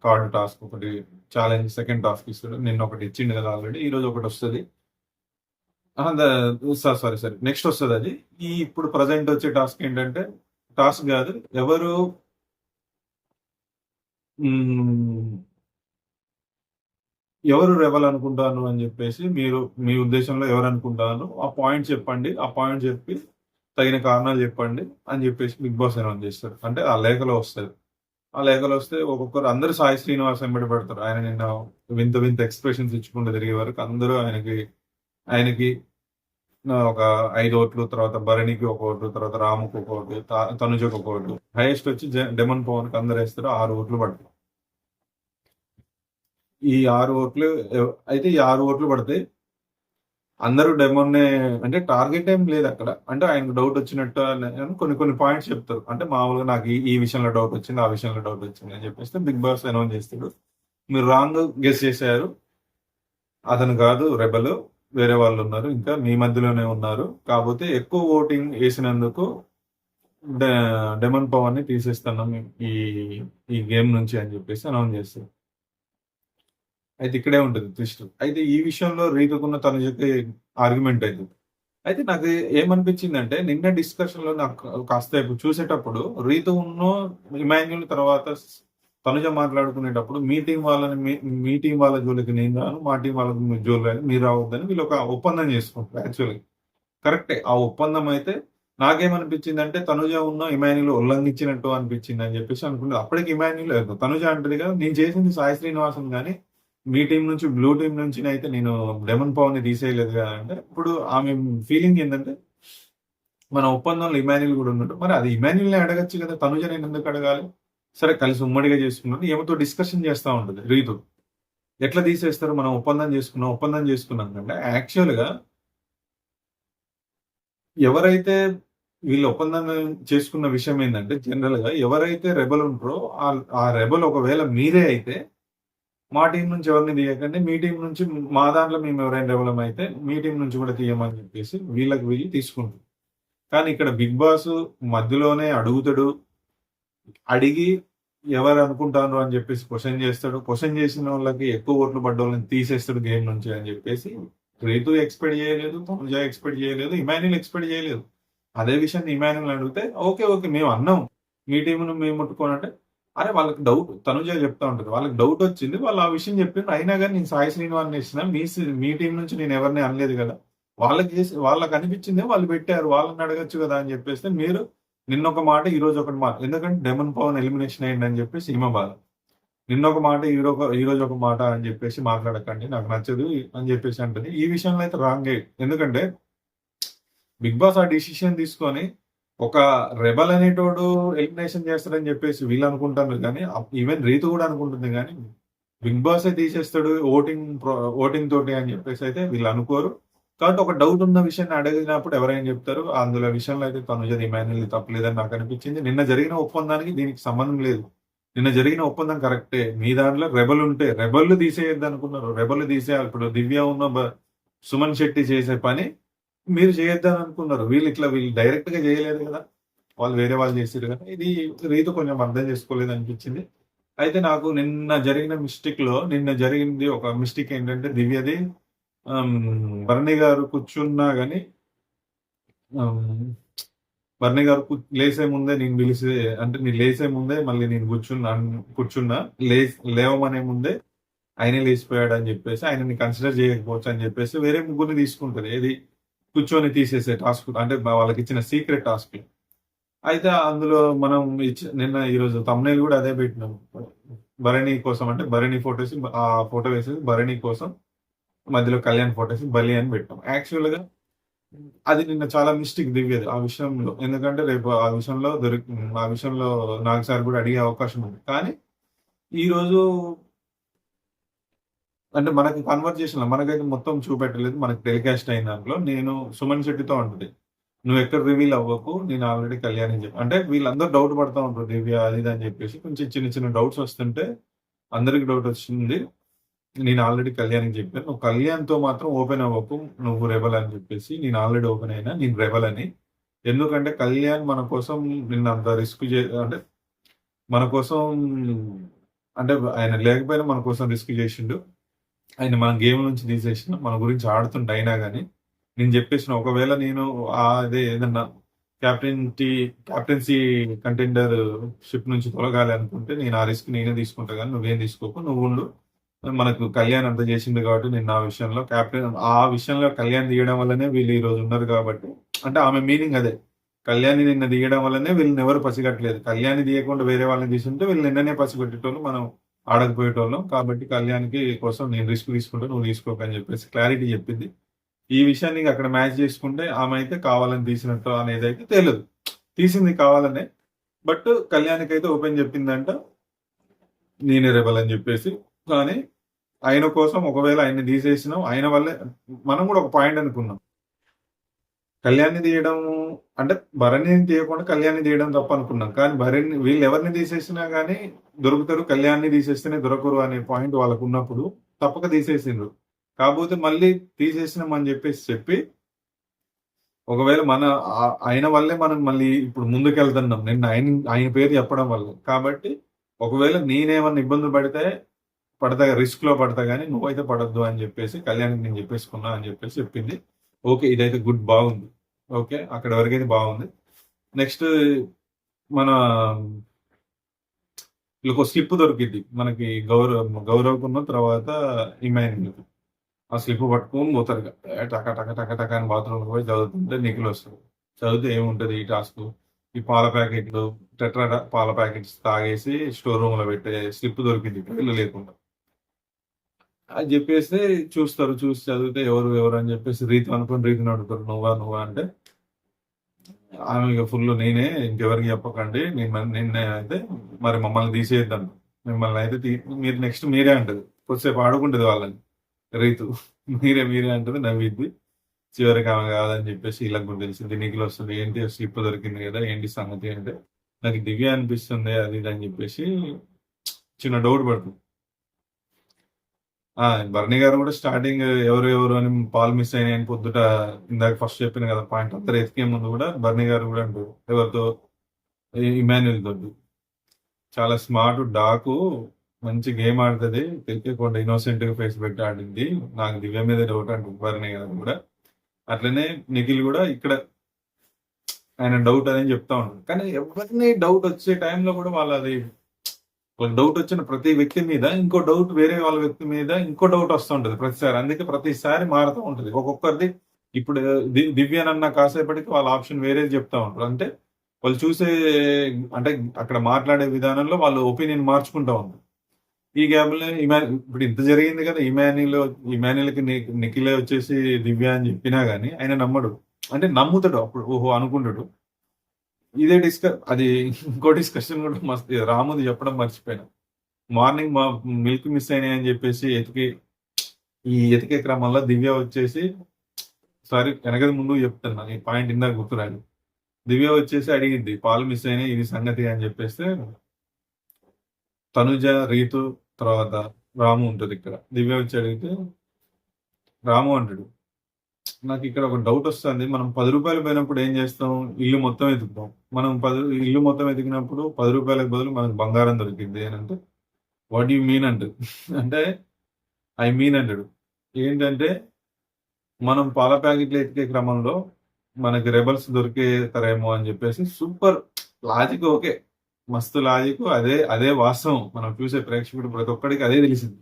కార్డ్ టాస్క్ ఒకటి ఛాలెంజ్ సెకండ్ టాస్క్ ఇస్తాడు. నిన్న ఒకటి ఇచ్చిండు కదా ఆల్రెడీ. ఈరోజు ఒకటి వస్తది. సారీ నెక్స్ట్ వస్తది అది. ఇప్పుడు ప్రెజెంట్ వచ్చే టాస్క్ ఏంటంటే టాస్క్ కాదు. ఎవరు ఎవరు రెబెల్ అనుకుంటాను అని చెప్పేసి మీరు మీ ఉద్దేశంలో ఎవరు అనుకుంటాను ఆ పాయింట్ చెప్పండి. ఆ పాయింట్ చెప్పి తగిన కారణాలు చెప్పండి అని చెప్పేసి బిగ్ బాస్ అనౌన్స్ చేస్తారు. అంటే ఆ లేఖలో వస్తది. ఆ లేఖలో వస్తే ఒక్కొక్కరు అందరూ సాయి శ్రీనివాస్ వెంబడి పడతారు. ఆయన నిన్న వింత వింత ఎక్స్‌ప్రెషన్స్ ఇచ్చుకుంటూ తిరిగే వరకు అందరూ ఆయనకి ఒక 5 ఓట్లు, తర్వాత భరణికి ఒక ఓటు, తర్వాత రాముకి ఒక ఓటు, తనుజకి ఒక ఓటు. హైయెస్ట్ వచ్చి డెమన్ పవన్‌కి అందరేస్తారు. 6 ఓట్లు పడతాయి. ఈ 6 ఓట్లు అయితే ఈ 6 ఓట్లు పడతాయి. అందరూ డెమోన్‌నే అంటే టార్గెట్ ఏం లేదక్కడ. అంటే ఆయనకు డౌట్ వచ్చినట్టు అని కొన్ని పాయింట్స్ చెప్తారు. అంటే మామూలుగా నాకు ఈ విషయంలో డౌట్ వచ్చింది, ఆ విషయంలో డౌట్ వచ్చింది అని చెప్పేస్తే బిగ్ బాస్ అనౌన్స్ చేస్తాడు. మీరు రాంగ్ గెస్ చేశారు. అతను కాదు రెబెల్. వేరే వాళ్ళున్నారు. ఇంకా మీ మధ్యలోనే ఉన్నారు. కాపోతే ఎక్కువ ఓటింగ్ ఏసినందుకు డెమన్ పవర్‌ని తీసేస్తున్నాం ఈ ఈ గేమ్ నుంచి అని చెప్పేసి అనౌన్స్ చేస్తారు. అయితే ఇక్కడే ఉంటది ట్విస్ట్. అయితే ఈ విషయంలో రీతుకున్న తనుజకి ఆర్గ్యుమెంట్ అయితది. అయితే నాకు ఏమనిపించిందంటే నిన్న డిస్కషన్‌లో నాకు కాస్త చూసేటప్పుడు రీతును, ఇమాన్యుల్ తర్వాత తనుజ మాట్లాడుకునేటప్పుడు మీ టీం వాళ్ళ జోలికి నేను రాను. మా టీం వాళ్ళ జోలికి మీరు రావద్దని వీళ్ళు ఒక ఒప్పందం చేసుకుంటారు యాక్చువల్‌గా. కరెక్టే. ఆ ఒప్పందం అయితే నాకేమనిపించిందంటే తనుజ ఇమాన్యుల్ ఉల్లంఘించినట్టు అనిపించింది అని చెప్పేసి అనుకున్నది. అప్పటికి ఇమాన్యుల్ తనుజ అంటది కదా! నేను చేసింది సాయి శ్రీనివాసన్ గాని మీ టీమ్ నుంచి బ్లూ టీమ్ నుంచినైతే నేను లెమన్ పవర్‌ని తీసేయలేదు కదా! అంటే ఇప్పుడు ఆమె ఫీలింగ్ ఏందంటే మన ఒప్పందంలో ఇమాన్యుల్ కూడా ఉన్నాడు. మరి అది ఇమాన్యుల్‌నే అడగొచ్చు కదా! తనుజ నేనెందుకు అడగాలి? సరే కలిసి ఉమ్మడిగా చేసుకున్నది. ఈమెతో డిస్కషన్ చేస్తా ఉంటది రీతు. ఎట్లా తీసేస్తారు? మనం ఒప్పందం చేసుకున్నాం కంటే యాక్చువల్‌గా ఎవరైతే వీళ్ళు ఒప్పందం చేసుకున్న విషయం ఏందంటే జనరల్‌గా ఎవరైతే రెబెల్ ఉంటారో ఆ రెబెల్ ఒకవేళ మీరే అయితే మా టీం నుంచి ఎవరిని తీయకండి. మీ టీం నుంచి మా దాంట్లో మేము ఎవరైనా డెవలప్ అయితే మీ టీం నుంచి కూడా తీయమని చెప్పేసి వీళ్ళకి తీసుకుంటారు. కానీ ఇక్కడ బిగ్ బాస్ మధ్యలోనే అడుగుతాడు. అడిగి ఎవరు అనుకుంటారు అని చెప్పేసి క్వశ్చన్ చేస్తాడు. క్వశ్చన్ చేసిన వాళ్ళకి ఎక్కువ ఓట్లు పడ్డోళ్ళని తీసేస్తాడు గేమ్ నుంచి అని చెప్పేసి రీతు ఎక్స్పెక్ట్ చేయలేదు, తనుజ ఎక్స్పెక్ట్ చేయలేదు, ఇమాన్యుల్ ఎక్స్పెక్ట్ చేయలేదు. అదే విషయాన్ని ఇమాన్యుల్ అడిగితే ఓకే మేము అన్నాం మీ టీంను మేము ముట్టుకోనంటే అరే వాళ్ళకి డౌట్ తనుజ చెప్తా ఉంటది. వాళ్ళకి డౌట్ వచ్చింది. వాళ్ళు ఆ విషయం చెప్పిండ్రు. అయినా కానీ నేను సాయి శ్రీనివాస్‌ని ఇచ్చిన మీ టీం నుంచి నేను ఎవరిని అనలేదు కదా! వాళ్ళకి అనిపించిందే వాళ్ళు పెట్టారు. వాళ్ళని అడగొచ్చు కదా అని చెప్పేస్తే మీరు నిన్నొక మాట ఈరోజు ఒకటి మాట. ఎందుకంటే డెమన్ పవన్ ఎలిమినేషన్ అయిందని చెప్పేసి ఈమె బాధ. నిన్నొక మాట ఈరోజు ఒక మాట అని చెప్పేసి మాట్లాడకండి. నాకు నచ్చదు అని చెప్పేసి అంటది. ఈ విషయంలో అయితే రాంగే. ఎందుకంటే బిగ్ బాస్ ఆ డిసిషన్ తీసుకొని ఒక రెబల్ అనేటోడు ఎలిమినేషన్ చేస్తాడని చెప్పేసి వీళ్ళు అనుకుంటారు కానీ ఈవెన్ రీతు కూడా అనుకుంటుంది కానీ బిగ్ బాస్ తీసేస్తాడు ఓటింగ్ తోటి అని చెప్పేసి అయితే వీళ్ళు అనుకోరు. కాబట్టి ఒక డౌట్ ఉన్న విషయాన్ని అడిగినప్పుడు ఎవరైనా చెప్తారు. అందులో విషయంలో అయితే తనుజది ఇమాన్యుల్ తప్పలేదని నాకు అనిపించింది. నిన్న జరిగిన ఒప్పందానికి దీనికి సంబంధం లేదు. నిన్న జరిగిన ఒప్పందం కరెక్టే. మీ దాంట్లో రెబల్ ఉంటే రెబల్ తీసేయద్దు అనుకున్నారు. రెబల్ తీసేయాలి. ఇప్పుడు దివ్య ఉన్న సుమన్ శెట్టి చేసే పని మీరు చేయొద్దని అనుకున్నారు. వీళ్ళు డైరెక్ట్ గా చేయలేదు కదా, వాళ్ళు వేరే వాళ్ళు చేసారు కదా. ఇది రీతు కొంచెం అర్థం చేసుకోలేదు అనిపించింది. అయితే నాకు నిన్న జరిగింది ఒక మిస్టేక్ ఏంటంటే దివ్యది భరణి గారు కూర్చున్నా గాని భరణి గారు లేసే ముందే నేను పిలిచి అంటే నేను లేసే ముందే మళ్ళీ నేను కూర్చున్నా లేవమనే ముందే ఆయనే లేచిపోయాడు అని చెప్పేసి ఆయనని కన్సిడర్ చేయకపోవచ్చు అని చెప్పేసి వేరే ముగ్గురిని తీసుకుంటారు. ఏది కూర్చొని తీసేసే టాస్క్ అంటే వాళ్ళకి ఇచ్చిన సీక్రెట్ టాస్క్. అయితే అందులో మనం నిన్న ఈరోజు తమ్నైల్ కూడా అదే పెట్టినాం. భరణి కోసం అంటే భరణి ఫోటోస్ ఆ ఫోటో వేసేసి భరణి కోసం మధ్యలో కళ్యాణ్ ఫోటోస్ బలి అని పెట్టాం. యాక్చువల్ గా అది నిన్న చాలా మిస్టేక్ దివ్యది ఆ విషయంలో. ఎందుకంటే రేపు ఆ విషయంలో నాకు సార్ కూడా అడిగే అవకాశం ఉంది. కానీ ఈ రోజు అంటే మనకి కన్వర్జేషన్ మనకైతే మొత్తం చూపెట్టలేదు. మనకి టెలికాస్ట్ అయిన దాంట్లో నేను సుమన్ శెట్టితో ఉంటుంది, నువ్వు ఎక్కడ రివీల్ అవ్వకు, నేను ఆల్రెడీ కళ్యాణ్ అని చెప్పి అంటే వీళ్ళందరూ డౌట్ పడతా ఉంటారు దివ్య అది అని చెప్పేసి. కొంచెం చిన్న డౌట్స్ వస్తుంటే అందరికి డౌట్ వచ్చింది. నేను ఆల్రెడీ కళ్యాణ్కి చెప్పాను, నువ్వు కళ్యాణ్తో మాత్రం ఓపెన్ అవ్వకు, నువ్వు రెబల్ అని చెప్పేసి. నేను ఆల్రెడీ ఓపెన్ అయినా, నేను రెబల్ అని. ఎందుకంటే కళ్యాణ్ మన కోసం నిన్న అంత రిస్క్ అంటే మన కోసం అంటే ఆయన లేకపోయినా మన కోసం రిస్క్ చేసిండు. ఆయన మన గేమ్ నుంచి తీసేసిన, మన గురించి ఆడుతుంటే అయినా కానీ నేను చెప్పేసిన ఒకవేళ నేను అదే ఏదన్నా క్యాప్టెన్సీ కంటెండర్ షిప్ నుంచి తొలగాలి అనుకుంటే నేను ఆ రిస్క్ నేనే తీసుకుంటా కానీ నువ్వేం తీసుకోకు, నువ్వు ఉండు. మనకు కళ్యాణ్ అంత చేసింది కాబట్టి నేను ఆ విషయంలో కళ్యాణ్ తీయడం వల్లనే వీళ్ళు ఈ రోజు ఉన్నారు కాబట్టి అంటే ఆమె మీనింగ్ అదే. కళ్యాణ్ నిన్న తీయడం వల్లనే వీళ్ళని ఎవరు పసిగట్టలేదు. కళ్యాణ్ తీయకుండా వేరే వాళ్ళని తీసుంటే వీళ్ళు నిన్ననే పసిగట్టేటోళ్ళు, మనం ఆడకపోయేటోళ్ళం. కాబట్టి కళ్యాణ్కి కోసం నేను రిస్క్ తీసుకుంటే నువ్వు తీసుకోకని చెప్పేసి క్లారిటీ చెప్పింది. ఈ విషయాన్ని అక్కడ మ్యాచ్ చేసుకుంటే ఆమె అయితే కావాలని తీసినట్టు అనేది అయితే తెలియదు, తీసింది కావాలనే. బట్ కళ్యాణ్కి అయితే ఓపెన్ చెప్పిందంట నేనే రెబల్ అని చెప్పేసి. కానీ ఆయన కోసం ఒకవేళ ఆయన్ని తీసేసినాం, ఆయన వల్లే మనం కూడా ఒక పాయింట్ అనుకున్నాం. కళ్యాణ్ని తీయడం అంటే భరణిని తీయకుండా కళ్యాణ్ని తీయడం తప్ప అనుకున్నాం. కానీ వీళ్ళు ఎవరిని తీసేసినా కానీ దొరుకుతారు, కళ్యాణ్ని తీసేస్తేనే దొరకరు అనే పాయింట్ వాళ్ళకు ఉన్నప్పుడు తప్పక తీసేసిండ్రు. కాకపోతే మళ్ళీ తీసేసినాం అని చెప్పి ఒకవేళ ఆయన వల్లే మనం మళ్ళీ ఇప్పుడు ముందుకెళ్తున్నాం నిన్న ఆయన పేరు చెప్పడం వల్ల. కాబట్టి ఒకవేళ నేనేమన్నా ఇబ్బందులు పడతా రిస్క్ లో పడతా కానీ నువ్వైతే పడద్దు అని చెప్పేసి కళ్యాణ్కి నేను చెప్పేసుకున్నా అని చెప్పేసి చెప్పింది. ఓకే, ఇదైతే బాగుంది. ఓకే, అక్కడ వరకైతే బాగుంది. నెక్స్ట్ మన వీళ్ళకి స్లిప్ దొరికింది మనకి గౌరవకున్న తర్వాత ఇమాన్యుల్. ఆ స్లిప్ పట్టుకొని పోతారు టక టక టక టక అని బాత్రూమ్కి పోయి చదువుతుంటే నిఖిల్ వస్తారు. చదివితే ఏముంటది ఈ టాస్క్, ఈ పాల ప్యాకెట్లు టెట్రా పాల ప్యాకెట్స్ తాగేసి స్టోర్ రూమ్ లో పెట్టే స్లిప్ దొరికింది ఇల్లు లేకుండా అని చెప్పేసి చూసి చదివితే ఎవరు అని చెప్పేసి రీతి రీతిని అడుగుతారు, నువ్వా అంటే ఆమె ఇక ఫుల్ నేనే, ఇంకెవరికి చెప్పకండి, నిన్నే అయితే మరి మమ్మల్ని తీసేద్దాం, మిమ్మల్ని అయితే మీరు నెక్స్ట్ మీరే అంటది. కొద్దిసేపు ఆడుకుంటుంది వాళ్ళని రీతు, మీరే అంటది, నవ్విద్ది. చివరికి ఆమె కాదని చెప్పేసి ఇలా కూడా తెలిసింది. నిఖిల్ వస్తుంది, ఏంటి స్లిప్ దొరికింది కదా, ఏంటి సంగతి అంటే నాకు దివ్య అనిపిస్తుంది అది ఇది అని చెప్పేసి చిన్న డౌట్ పడుతుంది. భరణి గారు కూడా స్టార్టింగ్ ఎవరు ఎవరు అని పాలు మిస్ అయినాయని పొద్దుట ఇందాక ఫస్ట్ చెప్పిన కదా పాయింట్, అందరు ఎతికే ముందు కూడా భరణి గారు కూడా అంటారు ఎవరితో, ఇమాన్యుల్ తోటి. చాలా స్మార్ట్ డాకు, మంచి గేమ్ ఆడుతుంది, తెలియకుండా ఇన్నోసెంట్ గా ఫేస్ పెట్టి ఆడింది, నాకు దివ్య మీద డౌట్ అంటుంది భరణి గారు కూడా. అట్లనే నిఖిల్ కూడా ఇక్కడ ఆయన డౌట్ అని చెప్తా ఉంటాడు. కానీ ఎవరిని డౌట్ వచ్చే టైంలో కూడా వాళ్ళది, వాళ్ళకి డౌట్ వచ్చిన ప్రతి వ్యక్తి మీద ఇంకో డౌట్, వేరే వాళ్ళ వ్యక్తి మీద ఇంకో డౌట్ వస్తూ ఉంటది ప్రతిసారి. అందుకే ప్రతిసారి మారుతూ ఉంటది ఒక్కొక్కరిది. ఇప్పుడు దివ్యనన్న కాసేపటికి వాళ్ళ ఆప్షన్ వేరేది చెప్తా ఉంటారు. అంటే వాళ్ళు చూసే, అంటే అక్కడ మాట్లాడే విధానంలో వాళ్ళు ఒపీనియన్ మార్చుకుంటా ఉంటారు. ఈ గ్యాప్ లో ఇప్పుడు ఇంత జరిగింది కదా, ఇమాన్యుల్కి నిఖిలే వచ్చేసి దివ్య అని చెప్పినా గానీ ఆయన నమ్మడు. అంటే నమ్ముతాడు అప్పుడు, ఓహో అనుకుంటాడు. ఇదే అది ఇంకో డిస్కషన్ కూడా మస్తు రాముది చెప్పడం మర్చిపోయాను. మార్నింగ్ మా మిల్క్ మిస్ అయినాయి అని చెప్పేసి ఎతికే క్రమంలో దివ్య వచ్చేసి, సారీ వెనకది ముందు చెప్తున్నా, ఈ పాయింట్ ఇందాక గుర్తురాలి. దివ్య వచ్చేసి అడిగింది పాలు మిస్ అయినాయి ఇది సంగతి అని చెప్పేస్తే, తనుజ, రీతు, తర్వాత రాము ఉంటుంది ఇక్కడ. దివ్య వచ్చి అడిగితే రాము అంటాడు, నాకు ఇక్కడ ఒక డౌట్ వస్తుంది, మనం 10 రూపాయలు పోయినప్పుడు ఏం చేస్తాం, ఇల్లు మొత్తం ఎదుగుతాం. మనం ఇల్లు మొత్తం ఎదిగినప్పుడు 10 రూపాయలకు బదులు మనకు బంగారం దొరికింది అని అంటే, వాట్ యు మీన్ అంటాడు. అంటే ఐ మీన్ అంటాడు ఏంటంటే, మనం పాల ప్యాకెట్లు ఎతికే క్రమంలో మనకి రెబల్స్ దొరికేతారేమో అని చెప్పేసి. సూపర్ లాజిక్, ఓకే, మస్తు లాజిక్, అదే అదే వాస్తవం. మనం చూసే ప్రేక్షకుడు ప్రతి ఒక్కడికి అదే తెలిసింది.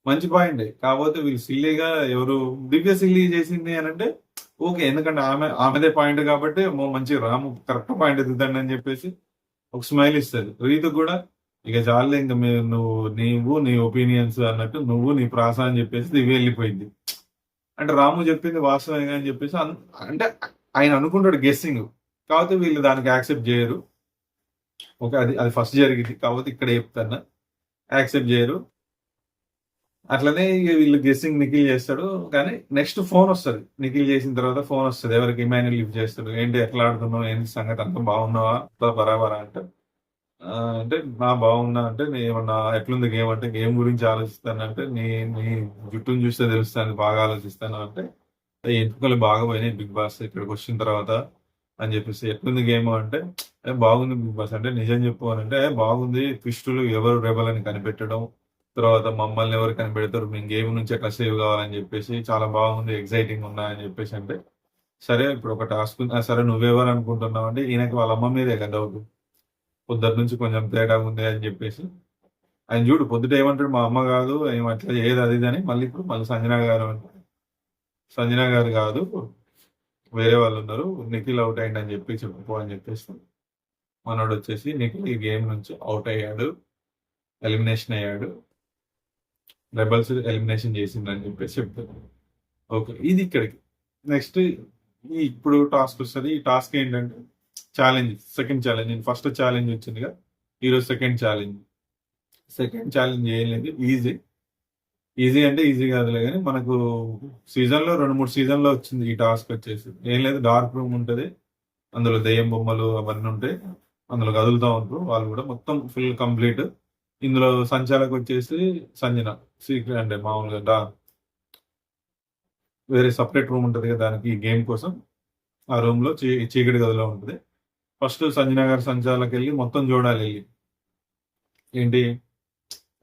మంచి పాయింట్. కాకపోతే వీళ్ళు సిల్లీగా, ఎవరు దివ్య సిల్లీ చేసింది అని అంటే ఓకే, ఎందుకంటే ఆమెదే పాయింట్ కాబట్టి మంచి రాము కరెక్ట్ పాయింట్ ఎదుగుతాండి అని చెప్పేసి ఒక స్మైల్ ఇస్తుంది. రీతు కూడా ఇక చాలే, ఇంకా నీవు నీ ఒపీనియన్స్ అన్నట్టు, నువ్వు నీ ప్రాస అని చెప్పేసి దివ్య వెళ్ళిపోయింది. అంటే రాము చెప్పింది వాస్తవంగా అని చెప్పేసి అంటే ఆయన అనుకుంటాడు గెస్సింగ్, కాకపోతే వీళ్ళు దానికి యాక్సెప్ట్ చేయరు. ఓకే, అది ఫస్ట్ జరిగింది, కాకపోతే ఇక్కడ చెప్తాను యాక్సెప్ట్ చేయరు. అట్లనే వీళ్ళు గెస్సింగ్ నిఖిల్ చేస్తాడు. కానీ నెక్స్ట్ ఫోన్ వస్తుంది, నిఖిల్ చేసిన తర్వాత ఫోన్ వస్తుంది, ఎవరికి ఇమాన్యుల్ లిఫ్ట్ చేస్తాడు. ఏంటి ఎట్లా ఆడుతున్నావు, ఏంటి సంగతి, అంతా బాగున్నావా, అంతా బరాబరా అంటే, అంటే నా బాగున్నా అంటే, ఏమన్నా ఎట్లుంది గేమ్ అంటే, గేమ్ గురించి ఆలోచిస్తాను అంటే, నీ జుట్టును చూస్తే తెలుస్తాను బాగా ఆలోచిస్తాను అంటే, ఎంపికలు బాగా పోయినాయి బిగ్ బాస్ ఇక్కడికి వచ్చిన తర్వాత అని చెప్పేసి. ఎట్లుంది గేమ్ అంటే, బాగుంది బిగ్ బాస్ అంటే, నిజం చెప్పు అని అంటే, బాగుంది, ట్విస్టులు ఎవరు రెబల్ అని కనిపెట్టడం, తర్వాత మమ్మల్ని ఎవరు కనిపెడతారు, మేము గేమ్ నుంచి ఎట్లా సేవ్ కావాలని చెప్పేసి, చాలా బాగుంది, ఎగ్జైటింగ్ ఉన్నా అని చెప్పేసి అంటే, సరే ఇప్పుడు ఒక టాస్క్, సరే నువ్వెవరు అనుకుంటున్నావు అంటే, ఈయనకి వాళ్ళ అమ్మ మీదే కదా డౌట్, పొద్దుటి నుంచి కొంచెం తేడా ఉంది అని చెప్పేసి. ఆయన చూడు పొద్దుట ఏమంటాడు, మా అమ్మ కాదు, ఏం అట్లా ఏది అది అని. మళ్ళీ ఇప్పుడు మళ్ళీ సంజన గారు అంటే, సంజన గారు కాదు వేరే వాళ్ళు ఉన్నారు, నిఖిల్ అవుట్ అయ్యింది అని చెప్పి చెప్పుకో అని చెప్పేసి, మనోడు వచ్చేసి నిఖిల్ ఈ గేమ్ నుంచి అవుట్ అయ్యాడు, ఎలిమినేషన్ అయ్యాడు, రెబల్స్ ఎలిమినేషన్ చేసిందని చెప్పేసి చెప్తారు. ఓకే, ఇది ఇక్కడికి. నెక్స్ట్ ఇప్పుడు టాస్క్ వస్తుంది. ఈ టాస్క్ ఏంటంటే challenge, second challenge. First challenge వచ్చిందిగా, ఈరోజు సెకండ్ ఛాలెంజ్. సెకండ్ ఛాలెంజ్ ఏం లేదు, ఈజీ అంటే ఈజీ కాదులే, కానీ మనకు సీజన్లో 2-3 సీజన్లో వచ్చింది ఈ టాస్క్ వచ్చేసి. ఏం లేదు, డార్క్ రూమ్ ఉంటుంది, అందులో దెయ్యం బొమ్మలు అవన్నీ ఉంటాయి, అందులో కదులుతూ ఉంటారు వాళ్ళు కూడా, మొత్తం ఫుల్ కంప్లీట్. ఇందులో సంచాలకు వచ్చేసి సంజన, సీక్రెట్ అంటే మామూలుగా వేరే సపరేట్ రూమ్ ఉంటుంది కదా దానికి, ఈ గేమ్ కోసం. ఆ రూమ్ లో చీకటి గదిలో ఉంటుంది. ఫస్ట్ సంజన గారు సంచాలకు వెళ్ళి మొత్తం చూడాలి, వెళ్ళి ఏంటి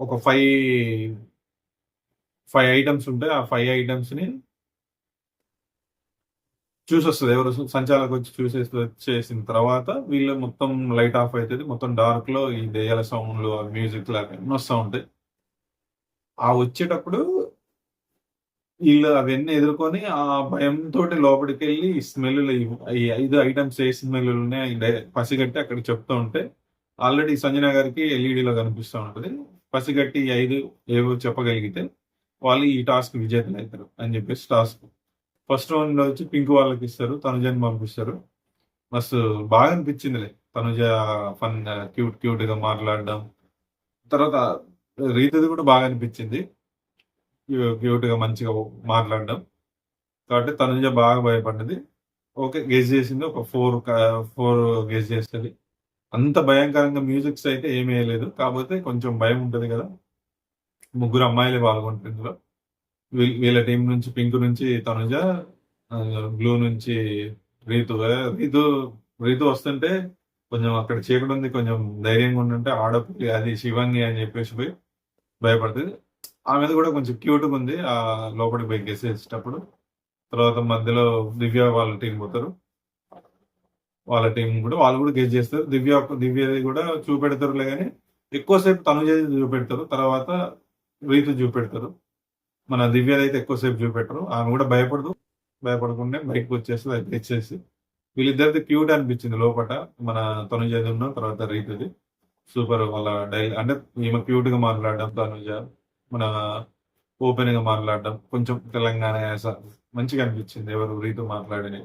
ఒక 5 ఐటమ్స్ ఉంటాయి, ఆ 5 ఐటమ్స్ ని చూసొస్తుంది. ఎవరు సంచాలకు వచ్చి వచ్చేసిన తర్వాత వీళ్ళు మొత్తం లైట్ ఆఫ్ అవుతుంది, మొత్తం డార్క్ లో ఈ దెయ్యాల సౌండ్లు, మ్యూజిక్ లాగా వస్తూ ఉంటాయి. ఆ వచ్చేటప్పుడు వీళ్ళు అవన్నీ ఎదుర్కొని ఆ భయంతో లోపలికి వెళ్ళి ఈ స్మెల్, ఈ 5 ఐటమ్స్ ఏ స్మెల్ ఉన్నాయి పసిగట్టి అక్కడ చెప్తూ ఉంటే, ఆల్రెడీ సంజన గారికి ఎల్ఈడిలో కనిపిస్తూ ఉంటుంది. పసిగట్టి ఈ 5 ఏవో చెప్పగలిగితే వాళ్ళు ఈ టాస్క్ విజేతలు అవుతారు అని చెప్పేసి టాస్క్. ఫస్ట్ రౌండ్ లో వచ్చి పింక్ వాళ్ళకి ఇస్తారు, తనుజని పంపిస్తారు. మస్తు బాగా అనిపించిందిలే, తనుజ ఫన్, క్యూట్ గా మాట్లాడడం. తర్వాత రీతిది కూడా బాగా అనిపించింది, క్యూట్ గా మంచిగా మాట్లాడడం. కాబట్టి తనుజ బాగా భయపడ్డది. ఓకే, గెస్ చేసింది ఒక 4 గెస్ చేస్తుంది. అంత భయంకరంగా మ్యూజిక్స్ అయితే ఏమీ వేయలేదు, కాకపోతే కొంచెం భయం ఉంటుంది కదా, ముగ్గురు అమ్మాయిలే పాల్గొంటారు ఇందులో. వీళ్ళ టీం నుంచి పింక్ నుంచి తనుజ, బ్లూ నుంచి రీతు. రీతు రీతు వస్తుంటే కొంచెం అక్కడ చీకటి ఉంది, కొంచెం ధైర్యంగా ఉండుంటే ఆడపిల్లి అది శివాంగి అని చెప్పేసి పోయి భయపడుతుంది. ఆమెది కూడా కొంచెం క్యూట్గా ఉంది ఆ లోపలికి పోయి గెసేసేటప్పుడు. తర్వాత మధ్యలో దివ్య వాళ్ళ టీం పోతారు. వాళ్ళ టీం కూడా వాళ్ళు కూడా గెస్ చేస్తారు. దివ్యది కూడా చూపెడతారులే కానీ ఎక్కువసేపు తనుజది చూపెడతారు. తర్వాత రీతు చూపెడతారు. మన దివ్యది అయితే ఎక్కువసేపు చూపెట్టరు. ఆమె కూడా భయపడకుండా బయటకు వచ్చేస్తుంది. అది తెచ్చేసి వీళ్ళిద్దరిది క్యూట్ అనిపించింది లోపట. మన తనుజది ఉన్న తర్వాత రీతుది సూపర్. వాళ్ళ అంటే ఈమె క్యూట్ గా మాట్లాడడం, తనుజ మన ఓపెన్ గా మాట్లాడడం, కొంచెం తెలంగాణ యాస మంచిగా అనిపించింది. ఎవరు రీతు మాట్లాడిన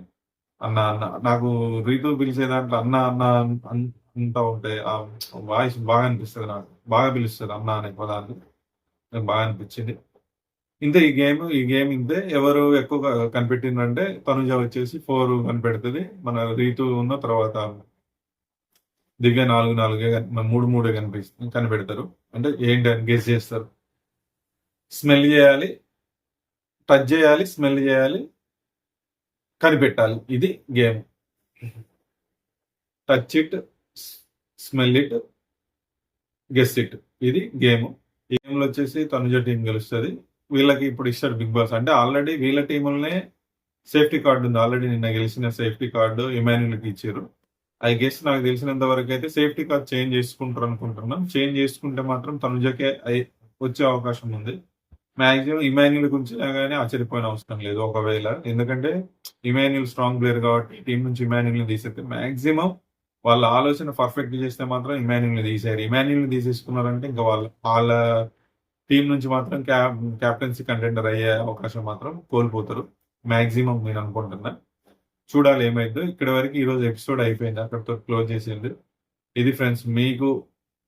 అన్న అన్న నాకు రీతు పిలిచే దాంట్లో అన్న అన్న అంతా ఉంటాయి. ఆ వాయిస్ బాగా అనిపిస్తుంది. నాకు బాగా పిలుస్తుంది అన్న అనే పదాన్ని. నాకు బాగా అనిపించింది. ఇంతే ఈ గేమ్ ఇంతే. ఎవరు ఎక్కువ కనిపెట్టిందంటే తనుజ వచ్చేసి 4 కనిపెడుతుంది. మన రీతు ఉన్న తర్వాత దివ్య 3 కనిపెడతారు. అంటే ఏంటి అని గెస్ చేస్తారు. స్మెల్ చేయాలి, టచ్ చేయాలి, స్మెల్ చేయాలి, కనిపెట్టాలి. ఇది game. Touch it, smell it, guess it. ఇది గేమ్. ఈ గేమ్లో వచ్చేసి తనుజ టీం గెలుస్తుంది. వీళ్ళకి ఇప్పుడు ఇస్తాడు బిగ్ బాస్. అంటే ఆల్రెడీ వీళ్ళ టీములనే సేఫ్టీ కార్డు ఉంది. ఆల్రెడీ నిన్న గెలిచిన సేఫ్టీ కార్డు ఇమాన్యుల్కి ఇచ్చారు. ఐ గెస్ నాకు తెలిసినంత వరకు అయితే సేఫ్టీ కార్డ్ చేంజ్ చేసుకుంటారు అనుకుంటున్నాం. చేంజ్ చేసుకుంటే మాత్రం తనుజకే వచ్చే అవకాశం ఉంది. మాక్సిమం ఇమాన్యుల్ గురించి కానీ ఆశ్చర్యపోయిన అవసరం లేదు ఒకవేళ. ఎందుకంటే ఇమాన్యుల్ స్ట్రాంగ్ ప్లేయర్ కాబట్టి టీం నుంచి ఇమాన్యుల్ని తీసేస్తే మాక్సిమం వాళ్ళ ఆలోచన పర్ఫెక్ట్ చేస్తే మాత్రం ఇమాన్యుల్ని తీసేయారు. ఇమాన్యుల్ని తీసేసుకున్నారంటే ఇంకా వాళ్ళ టీం నుంచి మాత్రం క్యాప్టెన్సీ కంటెండర్ అయ్యే అవకాశం మాత్రం కోల్పోతారు మాక్సిమం నేను అనుకుంటున్నా. చూడాలి ఏమైందో. ఇక్కడ వరకు ఈరోజు ఎపిసోడ్ అయిపోయింది, అక్కడితో క్లోజ్ చేసింది. ఇది ఫ్రెండ్స్, మీకు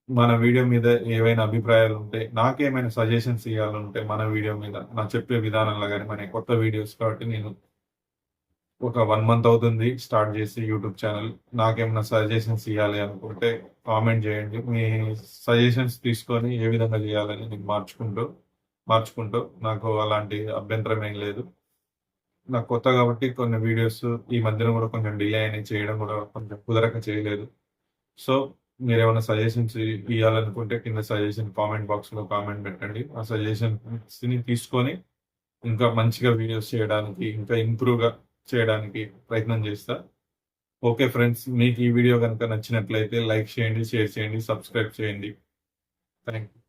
మన వీడియో మీద ఏవైనా అభిప్రాయాలు ఉంటే, నాకేమైనా సజెషన్స్ ఇవ్వాలంటే మన వీడియో మీద నా చెప్పే విధానంలో కానీ, మన కొత్త వీడియోస్ కాబట్టి నేను ఒక 1 మంత్ అవుతుంది స్టార్ట్ చేసి యూట్యూబ్ ఛానల్. నాకేమైనా సజెషన్స్ ఇవ్వాలి అనుకుంటే కామెంట్ చేయండి. మీ సజెషన్స్ తీసుకొని ఏ విధంగా చేయాలని నేను మార్చుకుంటూ నాకు అలాంటి అభ్యంతరం ఏం లేదు. నాకు కొత్త కాబట్టి కొన్ని వీడియోస్ ఈ మధ్యన కూడా కొంచెం డిలే అయినాయి, చేయడం కూడా కొంచెం కుదరక చేయలేదు. సో మీరు ఏమైనా సజెషన్స్ ఇవ్వాలనుకుంటే కింద సజెషన్ కామెంట్ బాక్స్లో కామెంట్ పెట్టండి. ఆ సజెషన్స్ని తీసుకొని ఇంకా మంచిగా వీడియోస్ చేయడానికి, ఇంకా ఇంప్రూవ్గా చేయడానికి ప్రయత్నం చేస్తా. ఓకే ఫ్రెండ్స్, మీకు ఈ వీడియో కనుక నచ్చినట్లయితే లైక్ చేయండి, షేర్ చేయండి, సబ్స్క్రైబ్ చేయండి. Thank you.